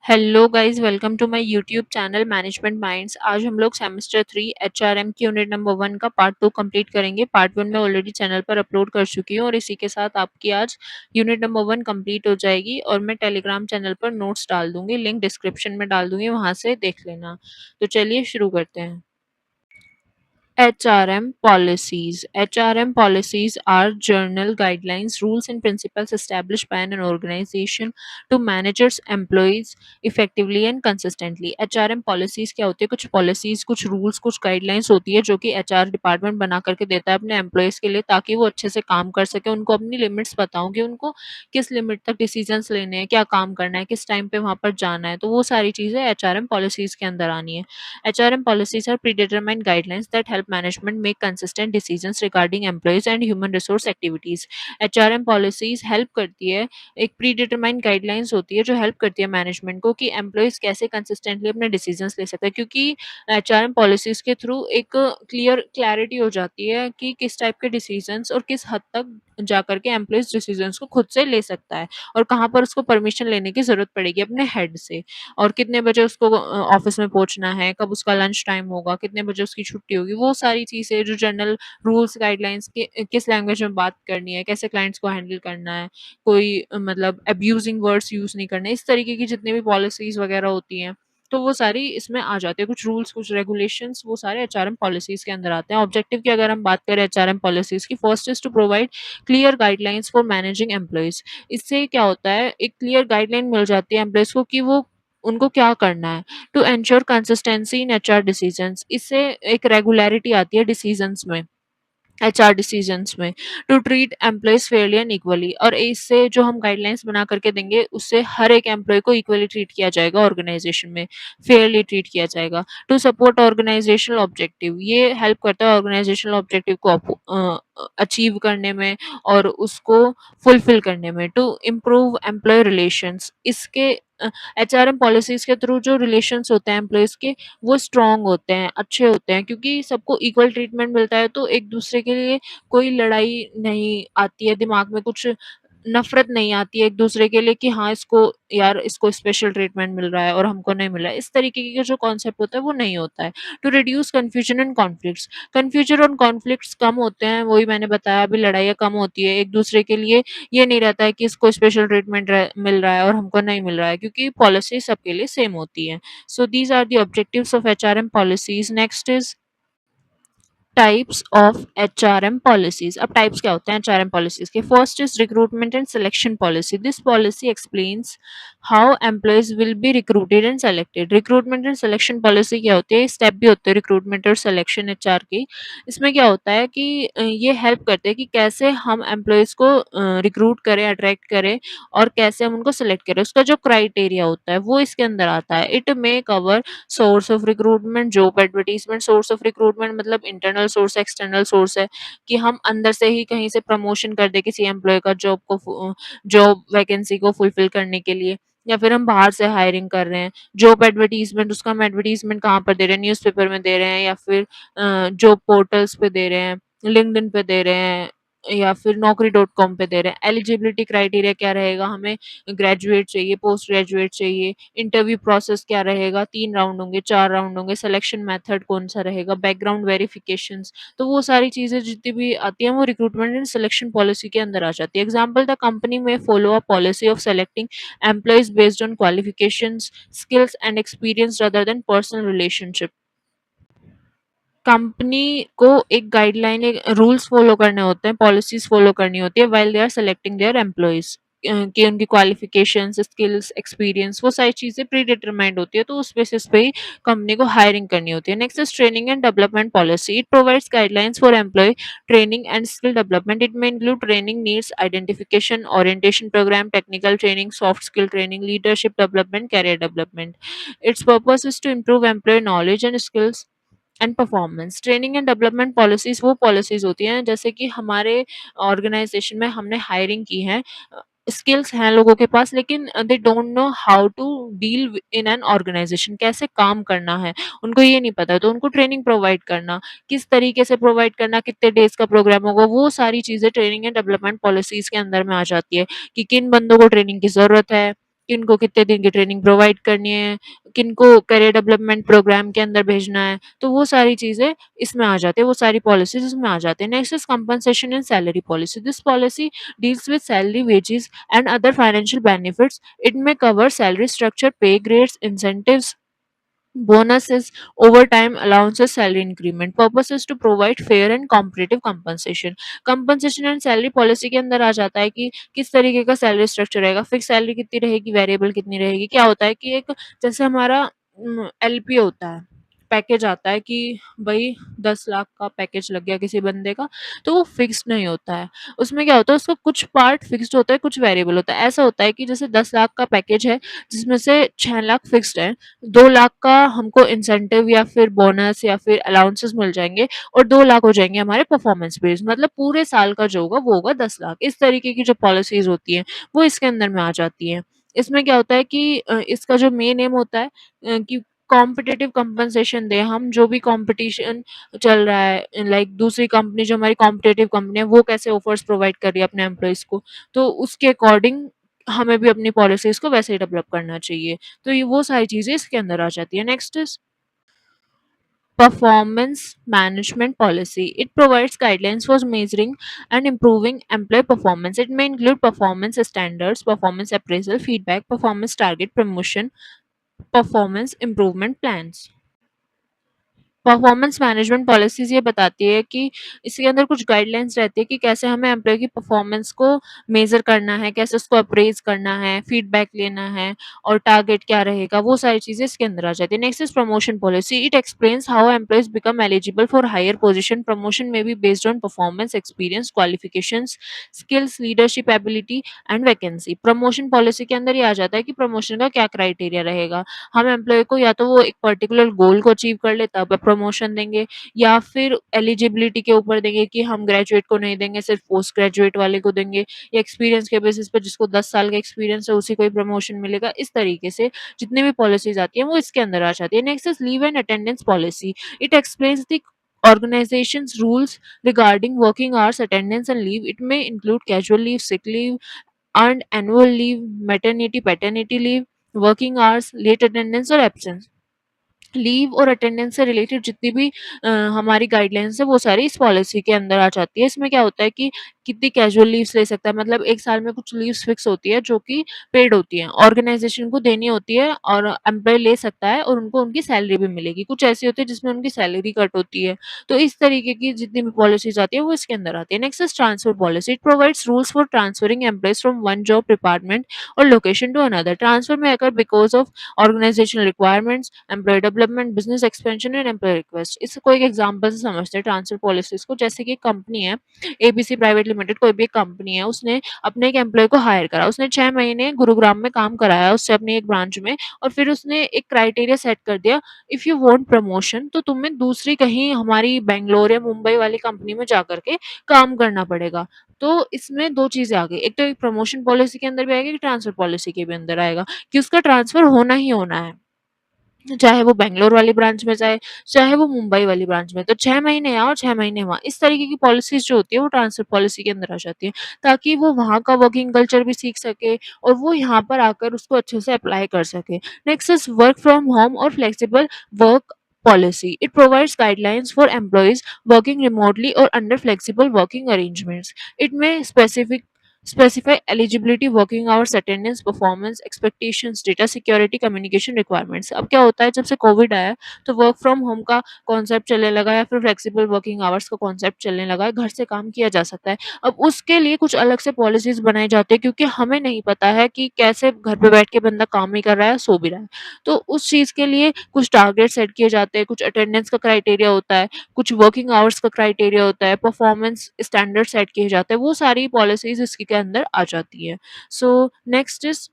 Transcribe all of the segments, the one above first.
Hello guys, welcome to my YouTube channel management minds. आज हम लोग सेमेस्टर 3 एचआरएम की यूनिट नंबर 1 का पार्ट 2 कंप्लीट करेंगे। पार्ट 1 मैं ऑलरेडी चैनल पर अपलोड कर चुकी हूँ और इसी के साथ आपकी आज यूनिट नंबर 1 कंप्लीट हो जाएगी और मैं टेलीग्राम चैनल पर नोट्स डाल दूंगी, लिंक डिस्क्रिप्शन में डाल दूंगी, वहां से देख लेना। तो चलिए शुरू करते हैं। HRM policies. HRM policies are general guidelines, rules, and principles established by an organization to manage its employees effectively and consistently. HRM policies क्या होती है? कुछ policies, कुछ rules, कुछ guidelines होती है जो कि HR डिपार्टमेंट बना करके देता है अपने एम्प्लॉयज़ के लिए, ताकि वो अच्छे से काम कर सके। उनको अपनी लिमिट्स पता हों कि उनको किस लिमिट तक डिसीजंस लेने हैं, क्या काम करना है, किस टाइम पे वहाँ पर जाना है। तो वो सारी चीज़ें HRM policies के अंदर आनी है। HRM policies are predetermined guidelines that help management make consistent decisions regarding employees and human resource activities. HRM policies help करती है, एक predetermined guidelines होती है जो help करती है मैनेजमेंट को कि एम्प्लॉयज़ कैसे कंसिस्टेंटली अपने डिसीजंस ले सकते हैं, क्योंकि एचआरएम पॉलिसीज के थ्रू एक क्लैरिटी हो जाती है कि किस टाइप के डिसीजंस और किस हद तक जाकर के एम्प्लॉयज़ डिसीजंस को खुद से ले सकता है और कहाँ पर उसको परमिशन लेने की ज़रूरत पड़ेगी अपने हेड से। और कितने बजे उसको ऑफिस में पहुंचना है, कब उसका लंच टाइम होगा, कितने बजे उसकी छुट्टी होगी, वो सारी चीज़ें जो जनरल रूल्स गाइडलाइंस के किस लैंग्वेज में बात करनी है, कैसे क्लाइंट्स को हैंडल करना है, कोई मतलब अब्यूजिंग वर्ड्स यूज़ नहीं करने, इस तरीके की जितनी भी पॉलिसीज़ वगैरह होती हैं, तो वो सारी इसमें आ जाती है। कुछ रूल्स, कुछ रेगुलेशंस, वो सारे एचआरएम पॉलिसीज़ के अंदर आते हैं। ऑब्जेक्टिव की अगर हम बात करें एचआरएम पॉलिसीज़ की, first is to provide clear guidelines for managing employees. इससे क्या होता है, एक क्लियर गाइडलाइन मिल जाती है एम्प्लॉइज़ को कि वो उनको क्या करना है। To ensure consistency in HR decisions, इससे एक रेगुलरिटी आती है डिसीजंस में, एचआर डिसीजंस में। To treat employees fairly and equally, और इससे जो हम गाइडलाइंस बना करके देंगे उससे हर एक एम्प्लॉय को इक्वली ट्रीट किया जाएगा, ऑर्गेनाइजेशन में फेयरली ट्रीट किया जाएगा। टू सपोर्ट ऑर्गेनाइजेशनल ऑब्जेक्टिव, ये हेल्प करता है ऑर्गेनाइजेशनल ऑब्जेक्टिव को अचीव करने में और उसको फुलफिल करने में। टू इम्प्रूव एम्प्लॉय रिलेशंस, इसके एचआरएम पॉलिसीज के थ्रू जो रिलेशंस होते हैं एम्प्लॉयज के, वो स्ट्रॉन्ग होते हैं, अच्छे होते हैं, क्योंकि सबको इक्वल ट्रीटमेंट मिलता है तो एक दूसरे के लिए कोई लड़ाई नहीं आती है, दिमाग में कुछ नफरत नहीं आती है एक दूसरे के लिए कि हाँ इसको, यार इसको स्पेशल ट्रीटमेंट मिल रहा है और हमको नहीं मिल रहा है। इस तरीके के जो कॉन्सेप्ट होता है वो नहीं होता है। To reduce confusion and conflicts, confusion और कॉन्फ्लिक्ट्स कम होते हैं, वही मैंने बताया अभी, लड़ाइयाँ कम होती है एक दूसरे के लिए। ये नहीं रहता है कि इसको स्पेशल ट्रीटमेंट मिल रहा है और हमको नहीं मिल रहा है, क्योंकि पॉलिसी सबके लिए सेम होती है। So these are the objectives of HRM policies. Next is types of HRM policies. अब टाइप्स क्या होते हैं एचआरएम पॉलिसीज के? First is recruitment and selection policy. This policy explains how employees will be recruited and selected. Recruitment and selection policy क्या होती है? Step भी होते हैं रिक्रूटमेंट और सिलेक्शन एचआर की। इसमें क्या होता है कि ये हेल्प करते हैं कि कैसे हम एम्प्लॉयज को रिक्रूट करें, अट्रैक्ट करें और कैसे हम उनको सेलेक्ट करें। उसका जो क्राइटेरिया होता है वो इसके अंदर आता है। It may cover source of recruitment, job advertisement. Source of recruitment मतलब इंटरनल सोर्स है, एक्सटर्नल सोर्स है, कि हम अंदर से ही कहीं से प्रमोशन कर दे किसी एम्प्लॉय का जॉब वैकेंसी को फुलफिल करने के लिए, या फिर हम बाहर से हायरिंग कर रहे हैं। जॉब एडवर्टीजमेंट, उसका हम एडवर्टीजमेंट कहाँ पर दे रहे हैं? न्यूज़पेपर में दे रहे हैं, या फिर जॉब पोर्टल्स पे दे रहे हैं, लिंक्डइन पे दे रहे हैं, या फिर naukri.com पे दे रहे हैं। एलिजिबिलिटी क्राइटेरिया क्या रहेगा? हमें ग्रेजुएट चाहिए, पोस्ट ग्रेजुएट चाहिए। इंटरव्यू प्रोसेस क्या रहेगा? 3 राउंड होंगे, 4 राउंड होंगे। सिलेक्शन मेथड कौन-सा रहेगा? Background verifications. तो वो सारी चीज़ें जितनी भी आती हैं वो रिक्रूटमेंट एंड सिलेक्शन पॉलिसी के अंदर आ जाती है। एग्जाम्पल, द कंपनी में follow a policy of selecting employees based on qualifications, skills and experience rather than personal relationship. Company को एक गाइडलाइन, एक रूल्स फॉलो करने होते हैं, पॉलिसीज फॉलो करनी होती है while they are selecting their employees, कि उनकी क्वालिफिकेशंस, स्किल्स, एक्सपीरियंस, वो सारी चीज़ें प्री डिटरमाइंड होती है, तो उस बेसिस पे ही कंपनी को हायरिंग करनी होती है। Next is training and development policy. It provides guidelines for employee training and skill development. It may include training needs identification, orientation program, technical training, soft skill training, leadership development, career development. Its purpose is to improve employee knowledge and skills and performance. Training and development policies वो policies होती हैं, जैसे कि हमारे organisation में हमने hiring की है, स्किल्स हैं लोगों के पास, लेकिन they don't know how to deal in an organization, कैसे काम करना है उनको ये नहीं पता, तो उनको ट्रेनिंग प्रोवाइड करना, किस तरीके से प्रोवाइड करना, कितने डेज का प्रोग्राम होगा, वो सारी चीज़ें ट्रेनिंग एंड डेवलपमेंट पॉलिसीज के अंदर में आ जाती है, कि किन बंदों को ट्रेनिंग की ज़रूरत है, किनको कितने दिन की ट्रेनिंग प्रोवाइड करनी है, किनको करियर डेवलपमेंट प्रोग्राम के अंदर भेजना है, तो वो सारी चीज़ें इसमें आ जाती है, वो सारी पॉलिसीज़ इसमें आ जाती हैं। Next is compensation and salary policy. This policy deals with salary, wages, and other financial benefits. It may cover salary structure, pay grades, incentives, bonuses, overtime allowances, salary increment. Purpose is to provide fair and competitive compensation. Compensation and salary policy के अंदर आ जाता है कि किस तरीके का salary structure रहेगा, fix salary कितनी रहेगी, वेरिएबल कितनी रहेगी। क्या होता है कि एक जैसे हमारा एलपी होता है, पैकेज आता है कि भई 10 लाख का पैकेज लग गया किसी बंदे का, तो वो फिक्स्ड नहीं होता है। उसमें क्या होता है, उसका कुछ पार्ट फिक्स्ड होता है, कुछ वेरिएबल होता है। ऐसा होता है कि जैसे 10 लाख का पैकेज है, जिसमें से 6 लाख फिक्स्ड है, 2 लाख का हमको इंसेंटिव या फिर बोनस या फिर अलाउंसेस मिल जाएँगे और 2 लाख हो जाएँगे हमारे परफॉर्मेंस बेस्ड, मतलब पूरे साल का जो होगा वो होगा 10 लाख। इस तरीके की जो पॉलिसीज़ होती हैं, वो इसके अंदर में आ जाती हैं। इसमें क्या होता है कि इसका जो मेन एम होता है कि कॉम्पिटिटिव कंपनसेशन दें हम, जो भी कॉम्पिटिशन चल रहा है, लाइक दूसरी कंपनी जो हमारी कॉम्पिटिटिव कंपनी है, वो कैसे ऑफर्स प्रोवाइड कर रही है अपने एम्प्लॉइज़ को, तो उसके अकॉर्डिंग हमें भी अपनी पॉलिसीज़ को वैसे ही डेवलप करना चाहिए। तो ये वो सारी चीज़ें इसके अंदर आ जाती है। Next is performance management policy. It provides guidelines for measuring and improving employee performance. It may include performance standards, performance appraisal, feedback, performance target, promotion, performance improvement plans. Performance management policies ये बताती है कि इसके अंदर कुछ guidelines रहती है कि कैसे हमें एम्प्लॉयी की परफॉर्मेंस को मेज़र करना है, कैसे उसको अप्रेज़ करना है, फीडबैक लेना है और टारगेट क्या रहेगा, वो सारी चीज़ें इसके अंदर आ जाती हैं। Next is promotion policy. It explains how employees become eligible for higher position. Promotion में be based on performance, experience, qualifications, skills, leadership ability and vacancy. Promotion policy के अंदर ये आ जाता है कि प्रमोशन का क्या क्राइटेरिया रहेगा। हम एम्प्लॉयी को या तो वो एक पर्टिकुलर गोल को अचीव कर ले तब प्रमोशन देंगे, या फिर एलिजिबिलिटी के ऊपर देंगे कि हम ग्रेजुएट को नहीं देंगे, सिर्फ पोस्ट ग्रेजुएट वाले को देंगे, या एक्सपीरियंस के बेसिस पे जिसको 10 साल का एक्सपीरियंस है उसी को ही प्रमोशन मिलेगा। इस तरीके से जितनी भी पॉलिसीज आती हैं वो इसके अंदर आ जाती है। Next is leave and attendance policy. It explains the organization's rules regarding working hours, attendance and leave. It may include casual leave, sick leave, earned annual leave, maternity, paternity leave, working hours, late attendance और absence. Leave और attendance से related जितनी भी हमारी guidelines है वो सारी इस पॉलिसी के अंदर आ जाती है। इसमें क्या होता है कि कितनी कैजुअल लीव्स ले सकता है, मतलब 1 साल में कुछ लीव्स फिक्स होती है जो कि पेड होती हैं, ऑर्गेनाइज़ेशन को देनी होती है और एम्प्लॉयी ले सकता है और उनको उनकी सैलरी भी मिलेगी। कुछ ऐसी होती है जिसमें उनकी सैलरी कट होती है। तो इस तरीके की जितनी भी पॉलिसीज़ आती है वो इसके अंदर आती है। Next is transfer policy. It provides rules for transferring employees from one job department और location to another. Transfer may occur because of organizational requirements, employee development, business expansion and employee request। इसको एक example से समझते हैं transfer policies को। जैसे कि एक कंपनी है, एबीसी प्राइवेट लिमिटेड, कोई भी एक कंपनी है, उसने अपने एक एम्प्लॉय को हायर करा, उसने 6 महीने गुरुग्राम में काम कराया उससे अपनी एक ब्रांच में, और फिर उसने एक क्राइटेरिया सेट कर दिया, इफ यू वांट प्रमोशन तो तुम्हें दूसरी कहीं हमारी बैंगलोर या मुंबई वाली कंपनी में जाकर के काम करना पड़ेगा। तो इसमें 2 चीज़ें आ गई, एक तो एक प्रमोशन पॉलिसी के अंदर भी आएगा, एक ट्रांसफर पॉलिसी के भी अंदर आएगा कि उसका ट्रांसफर होना ही होना है। चाहे वो बैंगलोर वाली ब्रांच में जाए, चाहे वो मुंबई वाली ब्रांच में। तो 6 महीने यहाँ और 6 महीने वहाँ। इस तरीके की पॉलिसीज़ जो होती है वो ट्रांसफर पॉलिसी के अंदर आ जाती है, ताकि वो वहाँ का वर्किंग कल्चर भी सीख सके और वो यहाँ पर आकर उसको अच्छे से अप्लाई कर सके। Next is work from home और flexible work policy. It provides guidelines for employees working remotely और under flexible working arrangements. It may specify eligibility, working hours, attendance, performance expectations, data security, communication requirements। अब क्या होता है, जब से Covid आया है तो वर्क फ्रॉम होम का कॉन्सेप्ट चलने लगा है, या फिर फ्लेक्सिबल वर्किंग आवर्स का कॉन्सेप्ट चलने लगा है, घर से काम किया जा सकता है। अब उसके लिए कुछ अलग से पॉलिसीज बनाई जाती है, क्योंकि हमें नहीं पता है कि कैसे घर पे बैठ के बंदा काम ही कर रहा है, सो भी रहा है। तो उस चीज़ के लिए कुछ टारगेट सेट किए जाते हैं, कुछ अटेंडेंस का क्राइटेरिया होता है, कुछ वर्किंग आवर्स का क्राइटेरिया होता है, परफॉर्मेंस स्टैंडर्ड सेट किए जाते हैं, वो सारी पॉलिसीज़ इसके के अंदर आ जाती है। So next is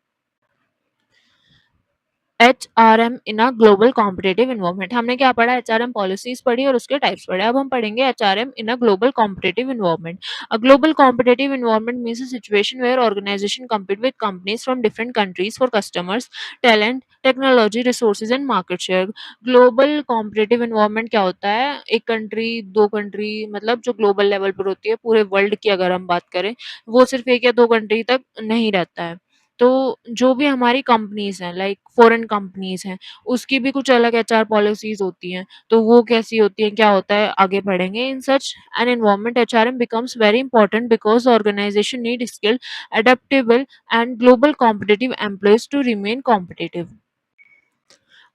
HRM in a global competitive environment. हमने क्या पढ़ा, एचआरएम पॉलिसीज पढ़ी और उसके टाइप्स पढ़े। अब हम पढ़ेंगे HRM in a global competitive environment. A global competitive environment means a situation where organization compete with companies from different countries for customers, talent, technology, resources and market share. Global competitive environment क्या होता है, एक country, दो country, मतलब जो global level पर होती है, पूरे वर्ल्ड की अगर हम बात करें, वो सिर्फ एक या दो कंट्री तक नहीं रहता है। तो जो भी हमारी कंपनीज़ हैं, लाइक फ़ॉरेन कंपनीज़ हैं, उसकी भी कुछ अलग एचआर पॉलिसीज़ होती हैं, तो वो कैसी होती हैं, क्या होता है, आगे पढ़ेंगे। In such an environment HRM becomes very important because organisation need skilled, adaptable and global competitive employees to remain competitive.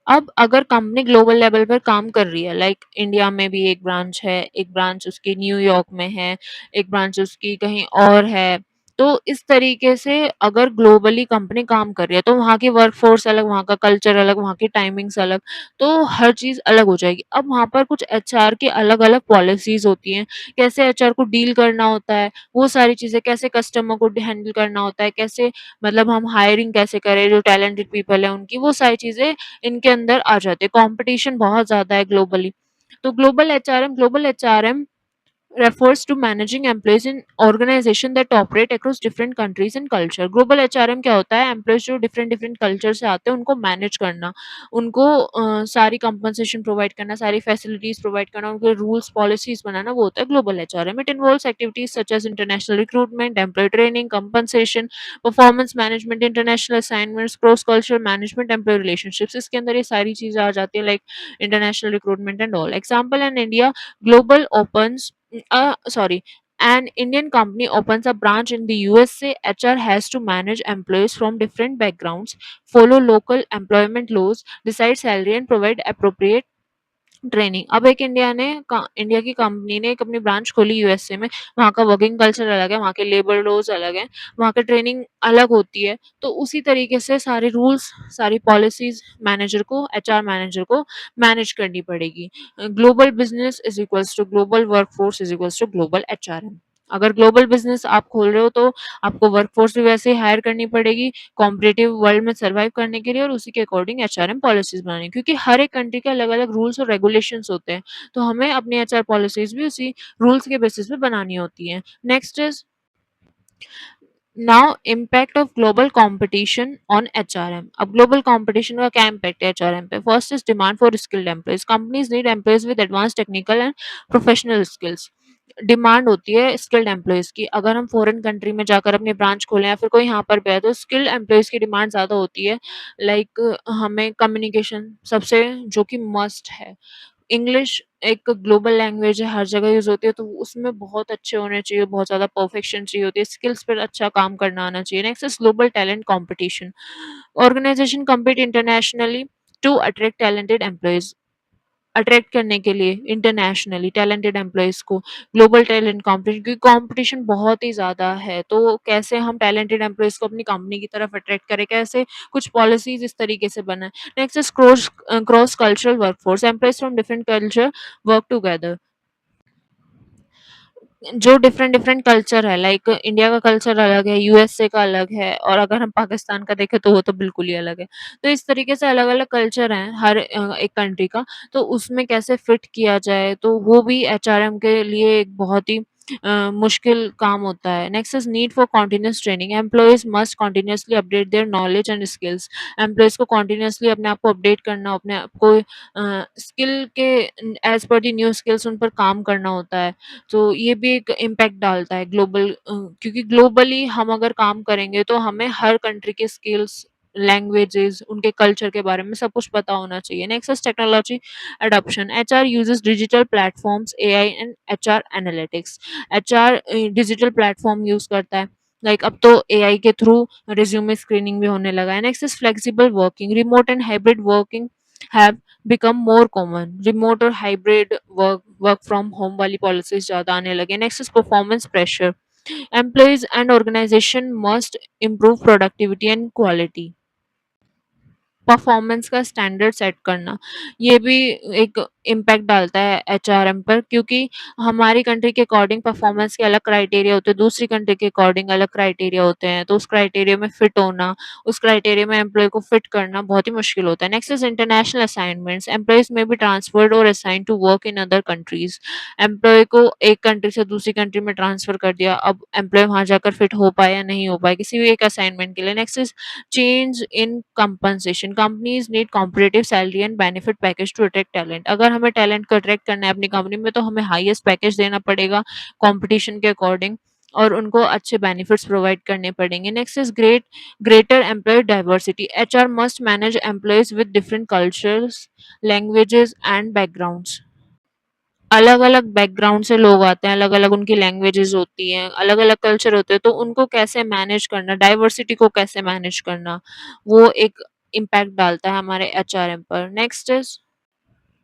अब अगर कंपनी ग्लोबल लेवल पर काम कर रही है, लाइक इंडिया में भी एक ब्रांच है, एक ब्रांच उसकी न्यूयॉर्क में है, एक ब्रांच उसकी कहीं और है, तो इस तरीके से अगर ग्लोबली कंपनी काम कर रही है, तो वहाँ की वर्कफ़ोर्स अलग, वहाँ का कल्चर अलग, वहाँ की टाइमिंग्स अलग, तो हर चीज़ अलग हो जाएगी। अब वहाँ पर कुछ एचआर की अलग-अलग पॉलिसीज़ होती हैं, कैसे एचआर को डील करना होता है, वो सारी चीज़ें, कैसे कस्टमर को हैंडल करना होता है, कैसे मतलब हम हायरिंग कैसे करें, जो टैलेंटेड पीपल है उनकी, वो सारी चीज़ें इनके अंदर आ जाते हैं। कॉम्पिटिशन बहुत ज़्यादा है ग्लोबली। तो global HRM refers to managing employees in organization that operate across different countries and culture। Global HRM क्या होता है, एम्प्लॉयज जो डिफरेंट डिफरेंट कल्चर से आते हैं उनको मैनेज करना, उनको सारी कंपनसेशन प्रोवाइड करना, सारी फैसिलिटीज प्रोवाइड करना, उनके रूल्स पॉलिसीज बनाना, वो होता है global HRM. It involves activities such as international recruitment, employee training, compensation, performance management, international assignments, cross cultural management, employee relationships, इसके अंदर ये सारी चीजें आ जाती है, like international recruitment and all. Example in India, global opens sorry, an Indian company opens a branch in the USA. HR has to manage employees from different backgrounds, follow local employment laws, decide salary, and provide appropriate training. अब एक India की company ने एक अपनी branch खोली USA में, वहाँ का वर्किंग कल्चर अलग है, वहाँ के लेबर लॉज अलग हैं, वहाँ की ट्रेनिंग अलग होती है, तो उसी तरीके से सारे रूल्स, सारी पॉलिसीज मैनेजर को, एचआर मैनेजर को मैनेज करनी पड़ेगी। Global business is equals to global workforce is equals to global HRM. अगर ग्लोबल बिजनेस आप खोल रहे हो तो आपको वर्कफोर्स भी वैसे ही हायर करनी पड़ेगी कॉम्पिटिटिव वर्ल्ड में सर्वाइव करने के लिए, और उसी के अकॉर्डिंग एचआरएम पॉलिसीज बनानी, क्योंकि हर एक कंट्री के अलग-अलग रूल्स और रेगुलेशंस होते हैं, तो हमें अपनी एचआर पॉलिसीज भी उसी रूल्स के बेसिस पे बनानी होती हैं। Next is now impact of global competition on HRM. अब ग्लोबल कंपटीशन का क्या इम्पैक्ट है एचआरएम पे? First is demand for skilled employees. Companies need employees with advance technical and professional skills. Demand होती है स्किल्ड एम्प्लॉइज की। अगर हम फॉरेन कंट्री में जाकर अपनी ब्रांच खोलें या फिर कोई यहाँ पर भी है, तो स्किल्ड एम्प्लॉइज की डिमांड ज़्यादा होती है। लाइक हमें कम्युनिकेशन सबसे, जो कि मस्ट है, इंग्लिश एक ग्लोबल लैंग्वेज है, हर जगह यूज़ होती है, तो उसमें बहुत अच्छे होने चाहिए, बहुत ज़्यादा परफेक्शन चाहिए होती है, स्किल्स पर अच्छा काम करना आना चाहिए। Next is global talent competition. Organization compete internationally to attract talented employees. Attract करने के लिए इंटरनेशनली टैलेंटेड एम्प्लॉइज़ को, ग्लोबल टैलेंट कॉम्पिटिशन, क्योंकि कॉम्पिटिशन बहुत ही ज़्यादा है, तो कैसे हम टैलेंटेड एम्प्लॉइज़ को अपनी कंपनी की तरफ अट्रैक्ट करें, कैसे कुछ पॉलिसीज़ इस तरीके से बनाएँ। Next is cross cultural workforce. Employees from different culture work together. जो डिफरेंट डिफरेंट कल्चर है, लाइक इंडिया का कल्चर अलग है, यूएसए का अलग है, और अगर हम पाकिस्तान का देखें तो वो तो बिल्कुल ही अलग है। तो इस तरीके से अलग-अलग कल्चर हैं हर एक कंट्री का, तो उसमें कैसे फिट किया जाए, तो वो भी एचआरएम के लिए एक बहुत ही मुश्किल काम होता है। Next is need for continuous training. Employees must continuously update their knowledge and skills. Employees को कंटीन्यूअसली अपने आप को अपडेट करना, अपने आप को स्किल के as per the new skills उन पर काम करना होता है। तो ये भी एक इम्पैक्ट डालता है ग्लोबल, क्योंकि ग्लोबली हम अगर काम करेंगे तो हमें हर कंट्री के स्किल्स, लैंग्वेजेस, उनके कल्चर के बारे में सब कुछ पता होना चाहिए। Next is technology adoption. HR uses digital platforms, AI and HR analytics. HR digital platform use करता है, लाइक अब तो एआई के थ्रू रिज्यूमे स्क्रीनिंग भी होने लगा है। Next is flexible working. Remote and hybrid working have become more common. Remote और हाइब्रिड वर्क फ्रॉम होम वाली पॉलिसीज ज़्यादा आने लगे। Next is performance pressure. Employees and organization must improve productivity and quality. Performance का standard set करना, ये भी एक इम्पैक्ट डालता है एचआरएम पर, क्योंकि हमारी कंट्री के अकॉर्डिंग परफॉर्मेंस के अलग क्राइटेरिया होते हैं, दूसरी कंट्री के अकॉर्डिंग अलग क्राइटेरिया होते हैं, तो उस क्राइटेरिया में फिट होना, उस क्राइटेरिया में एम्प्लॉय को फिट करना बहुत ही मुश्किल होता है। Next is international assignments. Employees may be transferred और assign to work in other countries. Employee को एक कंट्री से दूसरी कंट्री में ट्रांसफर कर दिया, अब एम्प्लॉय वहां जाकर फिट हो पाए या नहीं हो पाए किसी भी एक असाइनमेंट के लिए। Next is change in compensation. Companies need competitive salary and benefit package to attract talent. अगर हमें टैलेंट को अट्रैक्ट करना है अपनी कंपनी में, तो हमें हाईएस्ट पैकेज देना पड़ेगा कंपटीशन के अकॉर्डिंग, और उनको अच्छे बेनिफिट्स प्रोवाइड करने पड़ेंगे। Next is greater employee diversity. HR must manage employees with different cultures, languages and backgrounds. अलग-अलग बैकग्राउंड से लोग आते हैं, अलग-अलग उनकी लैंग्वेजेस होती हैं, अलग-अलग कल्चर होते हैं, तो उनको कैसे मैनेज करना, डाइवर्सिटी को कैसे मैनेज करना, वो एक इम्पैक्ट डालता है हमारे एचआरएम पर। Next is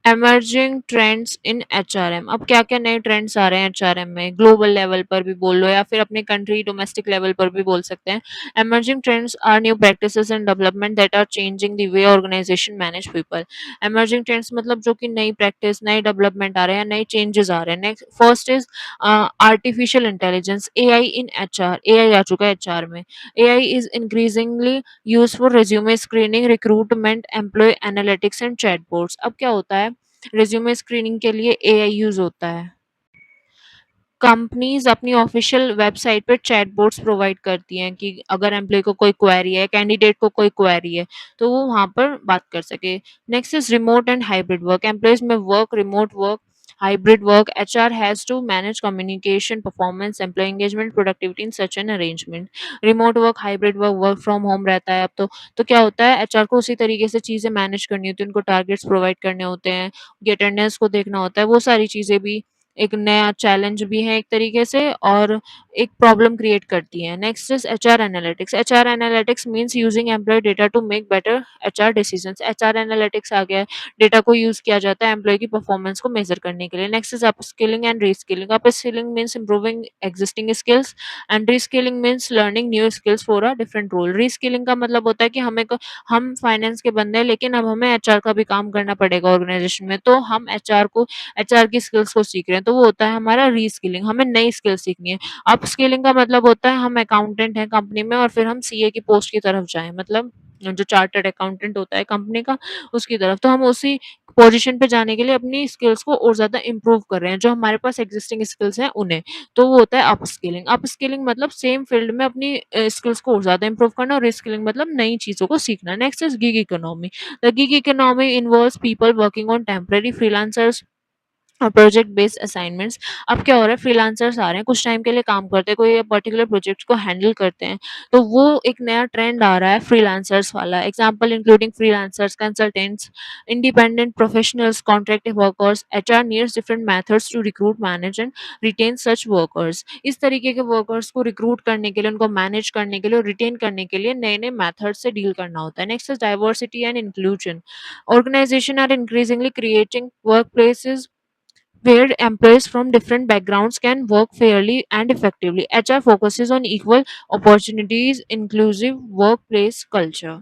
emerging trends in HRM. अब क्या-क्या नए ट्रेंड्स आ रहे हैं एचआरएम में, ग्लोबल लेवल पर भी बोल लो या फिर अपने कंट्री डोमेस्टिक लेवल पर भी बोल सकते हैं। Emerging trends are new practices and development that are changing the way organization manage people. Emerging trends मतलब जो कि नई प्रैक्टिस, नए डेवलपमेंट आ रहे हैं, नए चेंजेस आ रहे हैं। Next first is artificial intelligence, AI in HR. AI आ चुका है एचआर में। AI is increasingly used for resume screening, recruitment, employee analytics and chatbots. अब क्या होता है, रिज्यूमे स्क्रीनिंग के लिए एआई यूज़ होता है। कंपनीज़ अपनी ऑफ़िशियल वेबसाइट पे चैटबॉट्स प्रोवाइड करती हैं कि अगर एम्प्लॉयी को कोई क्वेरी है, कैंडिडेट को कोई क्वेरी है, तो वो वहाँ पर बात कर सके। Next is remote and hybrid work. Employees may work, remote work, hybrid work. HR has to manage communication, performance, employee engagement, productivity in such an arrangement. Remote work, hybrid work, work from home रहता है अब तो क्या होता है, HR को उसी तरीके से चीज़ें मैनेज करनी होती हैं, उनको टारगेट्स प्रोवाइड करने होते हैं, उनकी अटेंडेंस को देखना होता है, वो सारी चीज़ें भी एक नया चैलेंज भी है एक तरीके से और एक प्रॉब्लम क्रिएट करती है। Next is HR analytics. HR analytics means using employee data to make better HR decisions. HR analytics आ गया है, डेटा को यूज किया जाता है एम्प्लॉय की परफॉर्मेंस को मेजर करने के लिए। Next is upskilling and reskilling. Upskilling means improving existing skills and reskilling means learning new skills for a different role. Reskilling का मतलब होता है कि हम फाइनेंस के बंदे हैं लेकिन अब हमें एचआर का भी काम करना पड़ेगा ऑर्गेनाइजेशन में, तो हम एचआर की स्किल्स को सीख रहे हैं, तो वो होता है हमारा रीस्किलिंग, हमें नई स्किल सीखनी है। अपस्किलिंग का मतलब होता है हम अकाउंटेंट हैं कंपनी में और फिर हम सीए की पोस्ट की तरफ जाएँ, मतलब जो चार्टर्ड अकाउंटेंट होता है कंपनी का, उसकी तरफ। तो हम उसी पोज़ीशन पे जाने के लिए अपनी स्किल्स को और ज़्यादा इम्प्रूव कर रहे हैं, जो हमारे पास एक्जिस्टिंग स्किल्स हैं उन्हें। तो वो होता है अपस्किलिंग। अपस्किलिंग मतलब सेम फील्ड में अपनी स्किल्स को और ज़्यादा इम्प्रूव करना, और रीस्किलिंग मतलब नई चीज़ों को सीखना। Next is gig economy. The gig economy involves people working on temporary, freelancers और प्रोजेक्ट बेस्ड असाइनमेंट्स। अब क्या हो रहा है, फ्रीलांसर्स आ रहे हैं, कुछ टाइम के लिए काम करते हैं, कोई पर्टिकुलर प्रोजेक्ट को हैंडल करते हैं, तो वो एक नया ट्रेंड आ रहा है फ्रीलांसर्स वाला। Example including freelancers, consultants, independent professionals, contract workers. HR needs different methods to recruit, manage and retain such workers. इस तरीके के वर्कर्स को रिक्रूट करने के लिए, उनको मैनेज करने के लिए और रिटेन करने के लिए नए नए मेथड से डील करना होता है। Next is diversity and inclusion. Organization are increasingly creating workplaces where employees from different backgrounds can work fairly and effectively. HR focuses on equal opportunities, inclusive workplace culture.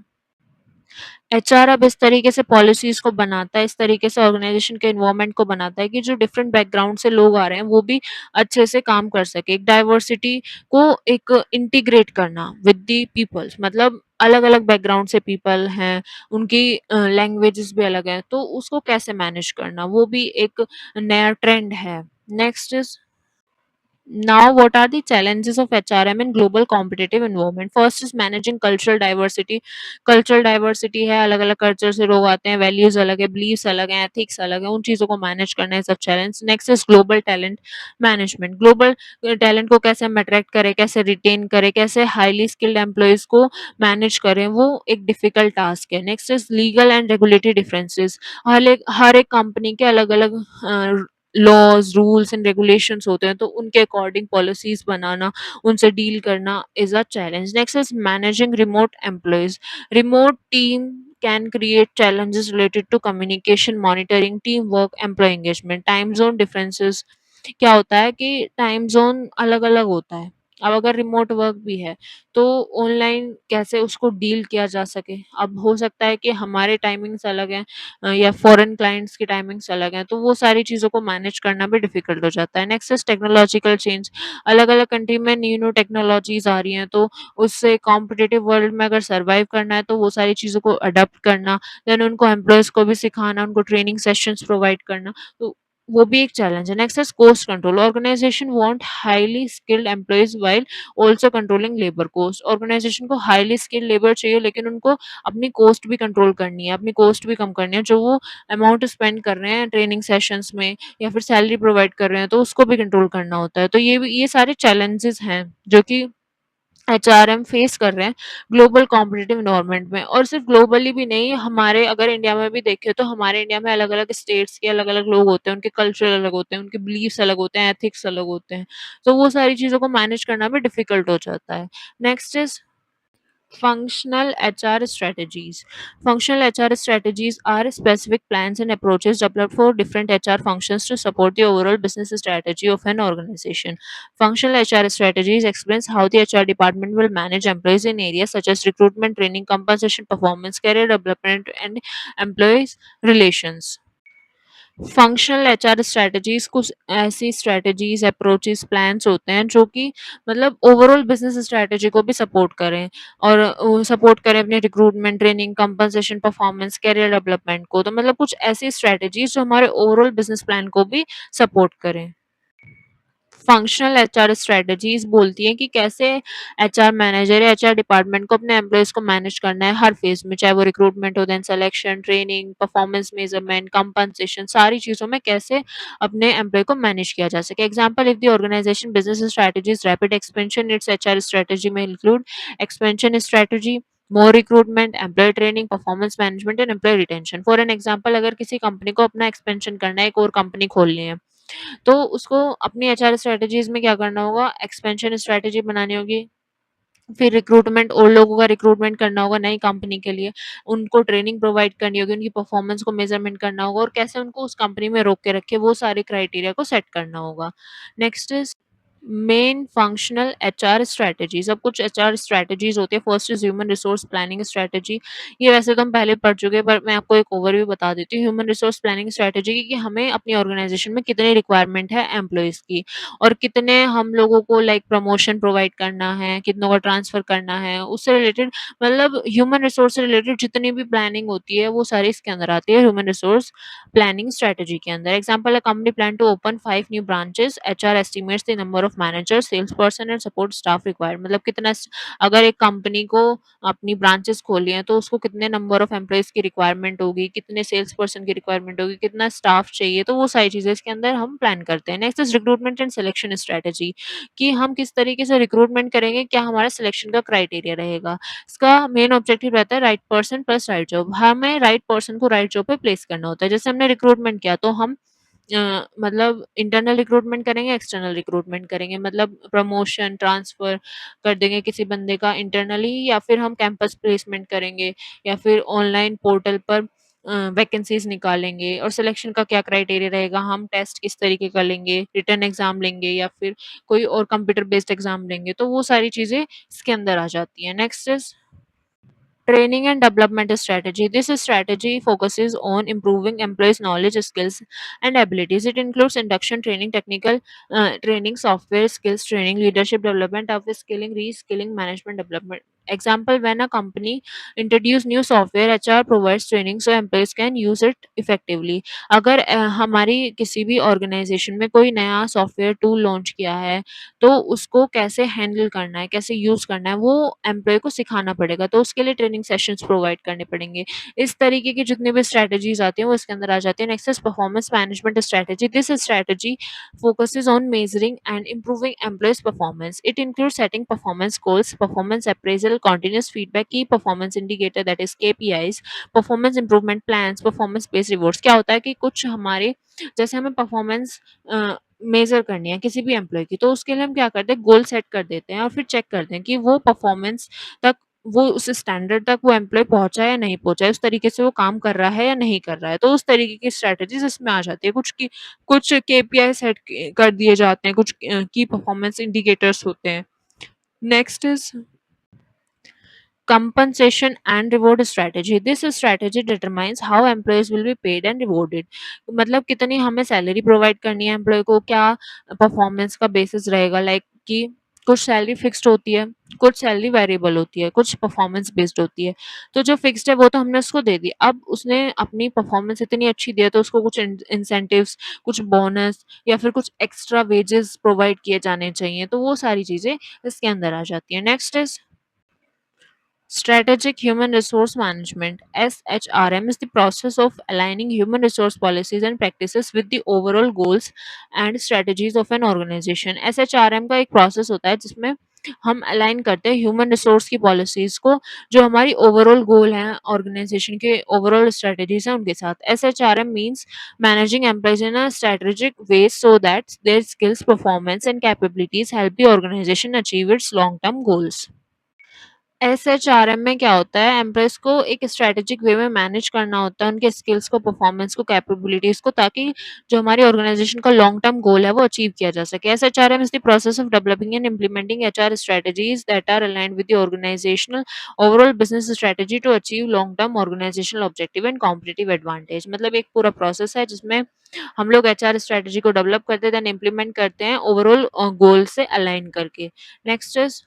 HR अब इस तरीके से policies को बनाता है, इस तरीके से ऑर्गेनाइज़ेशन के एनवायरनमेंट को बनाता है कि जो डिफरेंट बैकग्राउंड से लोग आ रहे हैं, वो भी अच्छे से काम कर सकें। एक डाइवर्सिटी को एक इंटीग्रेट करना विद द पीपल्स, मतलब अलग-अलग बैकग्राउंड से पीपल हैं, उनकी लैंग्वेजेज़ भी अलग हैं, तो उसको कैसे मैनेज करना, वो भी एक नया ट्रेंड है। Next is now, what are the challenges of HRM in global competitive environment? First is managing cultural diversity. Cultural diversity है, अलग-अलग कल्चर से लोग आते हैं, वैल्यूज अलग है, बिलीव्स अलग हैं, एथिक्स अलग है, उन चीज़ों को मैनेज करना है सब challenge. Next is global talent management. Global talent को कैसे हम अट्रैक्ट करें, कैसे रिटेन करें, कैसे हाईली स्किल्ड एम्प्लॉयज़ को मैनेज करें, वो एक डिफिकल्ट टास्क है। Next is legal and regulatory differences. हर एक कंपनी के अलग-अलग लॉज, रूल्स एंड रेगुलेशंस होते हैं, तो उनके अकॉर्डिंग पॉलिसीज बनाना, उनसे डील करना is a challenge. Next is managing remote employees. Remote team can create challenges related to communication, monitoring, teamwork, employee engagement, time zone differences। क्या होता है कि टाइम ज़ोन अलग-अलग होता है। अब अगर रिमोट वर्क भी है, तो ऑनलाइन कैसे उसको डील किया जा सके। अब हो सकता है कि हमारे टाइमिंग्स अलग हैं या फॉरेन क्लाइंट्स की टाइमिंग्स अलग हैं, तो वो सारी चीज़ों को मैनेज करना भी डिफ़िकल्ट हो जाता है। Next is technological change. अलग-अलग कंट्री में न्यू-न्यू टेक्नोलॉजीज़ आ रही हैं, तो उससे कॉम्पिटिटिव वर्ल्ड में अगर सर्वाइव करना है, तो वो सारी चीज़ों को अडॉप्ट करना, देन उनको एम्प्लॉइज़ को भी सिखाना, उनको ट्रेनिंग सेशंस प्रोवाइड करना। तो वो भी एक चैलेंज है। Next is cost control. Organization want highly skilled employees while also controlling labour cost. Organization को हाईली स्किल्ड लेबर चाहिए, लेकिन उनको अपनी कॉस्ट भी कंट्रोल करनी है, अपनी कॉस्ट भी कम करनी है। जो वो अमाउंट स्पेंड कर रहे हैं ट्रेनिंग सेशंस में या फिर सैलरी प्रोवाइड कर रहे हैं, तो उसको भी कंट्रोल करना होता है। तो ये सारे चैलेंजेस हैं जो कि एचआरएम फेस कर रहे हैं ग्लोबल कॉम्पिटिटिव एनवायरनमेंट में। और सिर्फ ग्लोबली भी नहीं, हमारे अगर इंडिया में भी देखें तो हमारे इंडिया में अलग अलग स्टेट्स के अलग अलग लोग होते हैं, उनके कल्चर अलग होते हैं, उनके बिलीव्स अलग होते हैं, एथिक्स अलग होते हैं। तो वो सारी चीज़ों को मैनेज करना भी डिफिकल्ट हो जाता है। Next is functional HR strategies. Functional HR strategies are specific plans and approaches developed for different HR functions to support the overall business strategy of an organization. Functional HR strategies explains how the HR department will manage employees in areas such as recruitment, training, compensation, performance, career development, and employees relations. Functional HR strategies कुछ ऐसी strategies, approaches, plans होते हैं जो कि मतलब overall business strategy को भी support करें और सपोर्ट करें अपने recruitment, training, compensation, performance, career development को। तो मतलब कुछ ऐसी स्ट्रैटेजीज जो हमारे ओवरऑल बिजनेस प्लान को भी सपोर्ट करें। फंक्शनल एचआर स्ट्रेटजीज बोलती हैं कि कैसे एचआर मैनेजर या एचआर डिपार्टमेंट को अपने एम्प्लॉयज को मैनेज करना है हर फेज में, चाहे वो रिक्रूटमेंट हो, then selection, training, performance measurement, compensation, सारी चीजों में कैसे अपने एम्प्लॉय को मैनेज किया जा सके। Example, if the organization business strategies rapid expansion, it's HR strategy में include expansion strategy, more recruitment, employee training, performance management and employee retention. For an example, अगर किसी कंपनी को अपना एक्सपेंशन करना है, एक और कंपनी खोलनी है, तो उसको अपनी एचआर स्ट्रेटजीज में क्या करना होगा, एक्सपेंशन स्ट्रेटजी बनानी होगी, फिर रिक्रूटमेंट और लोगों का रिक्रूटमेंट करना होगा नई कंपनी के लिए, उनको ट्रेनिंग प्रोवाइड करनी होगी, उनकी परफॉर्मेंस को मेजरमेंट करना होगा और कैसे उनको उस कंपनी में रोक के रखे, वो सारे क्राइटेरिया को सेट करना होगा। Next is main functional HR strategies. अब कुछ एचआर स्ट्रेटजीज होती है। First is human resource planning strategy. ये वैसे तो हम पहले पढ़ चुके हैं, पर मैं आपको एक ओवरव्यू बता देती हूँ ह्यूमन रिसोर्स प्लानिंग स्ट्रेटजी की, कि हमें अपनी ऑर्गेनाइजेशन में कितनी रिक्वायरमेंट है एम्प्लॉयज की और कितने हम लोगों को लाइक प्रमोशन प्रोवाइड करना है, कितनों को ट्रांसफर करना है, उससे रिलेटेड मतलब ह्यूमन रिसोर्स से रिलेटेड जितनी भी प्लानिंग होती है वो सारी इसके अंदर आती है ह्यूमन रिसोर्स प्लानिंग स्ट्रेटजी के अंदर। Example, a company plan to open 5 new branches, HR estimates the number of managers, sales person and support staff required. मतलब कितना अगर एक कंपनी को अपनी ब्रांचेस खोली हैं तो उसको कितने नंबर ऑफ एम्प्लॉयज की रिक्वायरमेंट होगी, कितने सेल्स पर्सन की रिक्वायरमेंट होगी, कितना स्टाफ चाहिए, तो वो सारी चीजें इसके अंदर हम प्लान करते हैं। Next is recruitment and selection strategy, कि हम किस तरीके से रिक्रूटमेंट करेंगे, क्या हमारा सिलेक्शन का क्राइटेरिया रहेगा। इसका मेन ऑब्जेक्टिव रहता है right person plus right job. हमें राइट पर्सन को राइट जॉब पे प्लेस करना होता है। जैसे हमने रिक्रूटमेंट किया तो हम मतलब इंटरनल रिक्रूटमेंट करेंगे, एक्सटर्नल रिक्रूटमेंट करेंगे, मतलब प्रमोशन, ट्रांसफर कर देंगे किसी बंदे का इंटरनली, या फिर हम कैंपस प्लेसमेंट करेंगे, या फिर ऑनलाइन पोर्टल पर वैकेंसीज निकालेंगे। और सिलेक्शन का क्या क्राइटेरिया रहेगा, हम टेस्ट किस तरीके का लेंगे, रिटर्न एग्जाम लेंगे या फिर कोई और कंप्यूटर बेस्ड एग्जाम लेंगे, तो वो सारी चीजें इसके अंदर आ जाती है। Next is training and development strategy. This strategy focuses on improving employees' knowledge, skills, and abilities. It includes induction training, technical training, software skills training, leadership development, upskilling, reskilling, management development. Example, when a company introduce new software, HR provides training so employees can use it effectively. अगर हमारी किसी भी organisation में कोई नया software tool launch किया है, तो उसको कैसे हैंडल करना है, कैसे यूज़ करना है, वो एम्प्लॉय को सिखाना पड़ेगा, तो उसके लिए ट्रेनिंग सेशंस प्रोवाइड करने पड़ेंगे। इस तरीके की जितनी भी स्ट्रैटेजीज़ आती हैं, वो इसके अंदर आ जाती है। Next is performance management strategy. This strategy focuses on measuring and improving employees' performance. It includes setting performance goals, performance appraisal, continuous feedback, key performance indicator that is KPIs, performance improvement plans, performance based rewards। क्या होता है कि कुछ हमारे जैसे हमें performance major करनी है किसी भी एम्प्लॉय की, तो उसके लिए हम क्या करते हैं, गोल सेट कर देते हैं और फिर चेक करते हैं कि वो परफॉर्मेंस तक, वो उस स्टैंडर्ड तक वो एम्प्लॉय पहुंचा है या नहीं पहुंचा है, उस तरीके से वो काम कर रहा है या नहीं कर रहा है। तो उस तरीके की स्ट्रेटजीज इसमें आ जाती है। कुछ केपीआई सेट कर दिए जाते हैं, कुछ की परफॉर्मेंस इंडिकेटर्स होते हैं। Next is compensation and reward strategy. This strategy determines how employees will be paid and rewarded. मतलब कितनी हमें सैलरी प्रोवाइड करनी है एम्प्लॉय को, क्या परफॉर्मेंस का बेसिस रहेगा, लाइक कि कुछ सैलरी फिक्स्ड होती है, कुछ सैलरी वेरिएबल होती है, कुछ परफॉर्मेंस बेस्ड होती है। तो जो फिक्स्ड है वो तो हमने उसको दे दी। अब उसने अपनी परफॉर्मेंस इतनी अच्छी दी है तो उसको कुछ इंसेंटिव्स, कुछ बोनस या फिर कुछ एक्स्ट्रा वेजेस प्रोवाइड किए जाने चाहिए। तो वो सारी चीज़ें इसके अंदर आ जाती हैं। Next is Strategic Human Resource Management (SHRM) is the process of aligning human resource policies and practices with the overall goals and strategies of an organization. SHRM का एक process होता है जिसमें हम अलाइन करते हैं ह्यूमन रिसोर्स की policies को जो हमारी ओवरऑल गोल हैं ऑर्गेनाइजेशन के ओवरऑल स्ट्रेटजीज हैं उनके साथ। SHRM means managing employees in a strategic way so that their skills performance and capabilities help the organization achieve its long term goals. SHRM में क्या होता है एम्प्लॉयज को एक स्ट्रेटेजिक वे में मैनेज करना होता है उनके स्किल्स को, परफॉर्मेंस को, कैपेबिलिटीज को, ताकि जो हमारी ऑर्गेनाइजेशन का लॉन्ग टर्म गोल है वो अचीव किया जा सके। SHRM is the process of developing and implementing HR strategies that are aligned with the organizational overall business strategy to achieve long term organizational objective and competitive advantage. मतलब एक पूरा process है जिसमें हम लोग एचआर स्ट्रेटजी को develop करते हैं, देन इम्प्लीमेंट करते हैं ओवरऑल गोल से अलाइन करके। Next is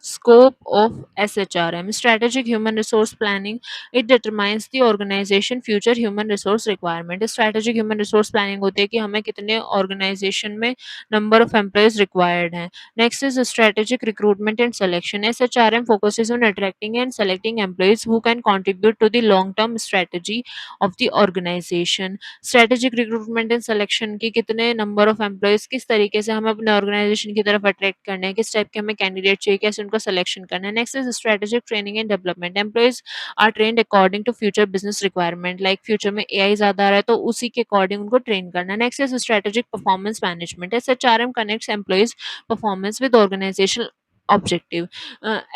Scope of SHRM Strategic Human Resource Planning. It determines the organization future human resource requirement. Strategic Human Resource Planning होती है कि हमें कितने organization में number of employees required हैं. Next is strategic recruitment and selection. SHRM focuses on attracting and selecting employees who can contribute to the long-term strategy of the organization. Strategic recruitment and selection की कितने number of employees किस तरीके से हमें अपने organisation की तरफ attract करने हैं, किस टाइप के हमें कैंडिडेट चाहिए, कैसे उनका सिलेक्शन करना है। Next is strategic training and development. Employees are trained according to future business requirement, like future में एआई ज्यादा आ रहा है तो उसी के अकॉर्डिंग उनको ट्रेन करना है। Next is strategic performance management. SHRM connects employees performance with organization objective.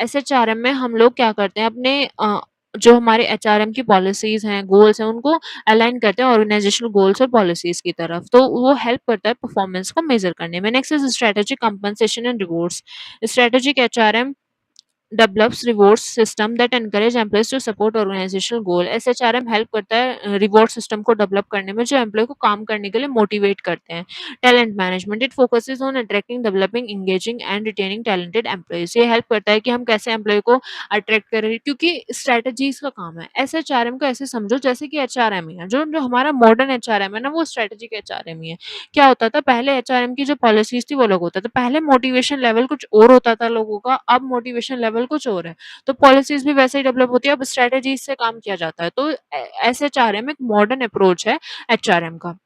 SHRM में हम लोग क्या करते हैं अपने जो हमारे एचआरएम की पॉलिसीज हैं, गोल्स हैं, उनको अलाइन करते हैं ऑर्गेनाइजेशनल गोल्स और पॉलिसीज की तरफ। तो वो हेल्प करता है परफॉर्मेंस को मेजर करने में। Next is strategic compensation and rewards. Strategic HRM develops reward system that encourage employees to support organizational goal. SHRM help करता है रिवॉर्ड सिस्टम को डेवलप करने में जो एम्प्लॉय को काम करने के लिए मोटिवेट करते हैं। Talent management. It focuses on attracting, developing, engaging and retaining talented employees. ये हेल्प करता है कि हम कैसे एम्प्लॉय को अट्रैक्ट करें, क्योंकि स्ट्रेटजीज का काम है। एसएचआरएम को ऐसे समझो जैसे कि एचआरएम ही है। जो जो हमारा मॉडर्न एचआरएम है ना वो स्ट्रेटेजिक एचआरएम ही है। क्या होता था पहले एचआरएम की जो पॉलिसीज थी वो अलग होता था। पहले मोटिवेशन लेवल कुछ और होता था लोगों का, अब मोटिवेशन लेवल कुछ और है। तो पॉलिसीज भी वैसे ही डेवलप होती है, अब स्ट्रेटजीज से काम किया जाता है। तो एसएचआरएम एक मॉडर्न अप्रोच है एचआरएम का।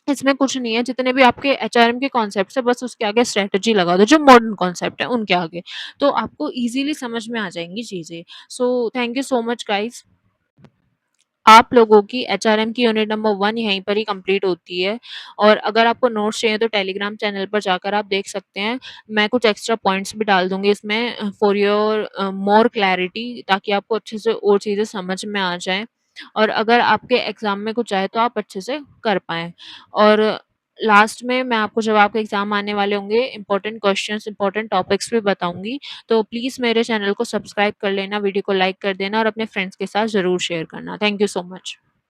इसमें कुछ नहीं है, जितने भी आपके एचआरएम के कॉन्सेप्ट्स है बस उसके आगे स्ट्रेटजी लगा दो, जो मॉडर्न कॉन्सेप्ट है उनके आगे, तो आपको इजीली समझ में आ जाएंगी चीजें। So thank you so much guys. आप लोगों की एचआरएम की यूनिट नंबर 1 यहीं पर ही कंप्लीट होती है। और अगर आपको नोट्स चाहिए तो टेलीग्राम चैनल पर जाकर आप देख सकते हैं। मैं कुछ एक्स्ट्रा पॉइंट्स भी डाल दूँगी इसमें फॉर योर मोर क्लैरिटी, ताकि आपको अच्छे से और चीज़ें समझ में आ जाएँ और अगर आपके एग्ज़ाम में कुछ आए तो आप अच्छे से कर पाएँ। और लास्ट में मैं आपको जब आपके एग्ज़ाम आने वाले होंगे इम्पोर्टेंट क्वेश्चंस, इम्पोर्टेंट टॉपिक्स भी बताऊँगी। तो प्लीज़ मेरे चैनल को सब्सक्राइब कर लेना, वीडियो को लाइक कर देना और अपने फ्रेंड्स के साथ ज़रूर शेयर करना। Thank you so much.